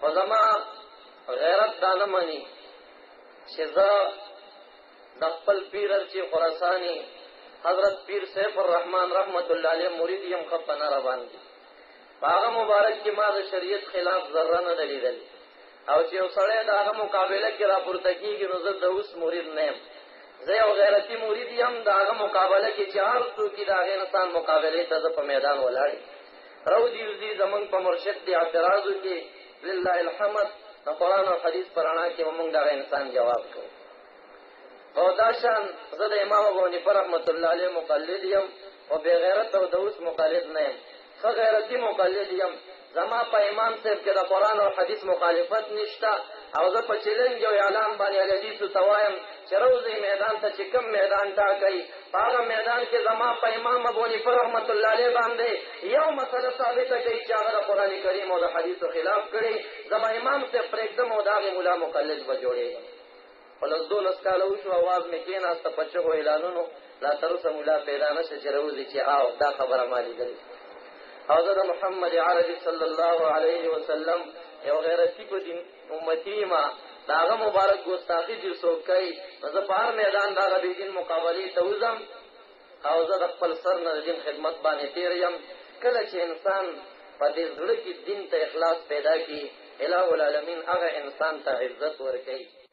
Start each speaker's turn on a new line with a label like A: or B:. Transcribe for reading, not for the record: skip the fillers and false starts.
A: او زما غیرت دا نه مني چې زه د خپل پیر چې خراساني حضرت پیر سیف الرحمن رحمت الله علیه مرید یم خپنه را باندې هغه مبارک کې ما د شریعت خلاف ذره نه دلیدل او چې یو سړی د هغه مقابله کې راپورته کېږي نو زه د اوس مرید نه یم زه یو غیرتي مرید یم د هغه مقابله کې چې هر څوک د هغه انسان مقابلې ته زه په میدان ولاړ رو دیوزی زمونږ په مرشد دی اعتراض وکړي لله الحمد د قرآن او حدیث په رڼا کې موږ دغه انسان جواب کوو او دا شان زه د امام ابو حنیفه رحمت الله علیه مقلد یم او بې غیرت او د اوس مقلد نه یم ښه غیرتي مقلد یم زما په امام صاحب کې د قرآن او حدیث مخالفت نشته او زه په چیلنج او اعلان باندې حدیثو ته وایم چې روضې میدان ته چې کوم میدان ټاکئ په هغه میدان کې زما په امام ابو حنیفه رحمت الله علیه باندې یو مسله ثابته کوي چې هغه د قرآن کریم او د حدیثو خلاف کړي زما امام صاحب پرېږدم او د هغې ملا مقلد به جوړېږم ولس 12 کاله وشو اواز مې کېناسته په چغو اعلانونو لا تر اوسه ملا پیدا نشه چې روضې چې او دا خبره ما لیدلې او زه د محمد عربي صلی الله علیه وسلم یو غیرتي په دین امتي ما د هغه مبارک ګستاخي چې څوک کوي نو زه په هر میدان د هغه بېدین مقابلې ته وځم او زه د خپل سر نه د دین خدمت باندې تېر یم کله چې انسان په دې زړه کې دین ته اخلاص پیدا کړي الہ العالمین هغه انسان ته عزت ورکوي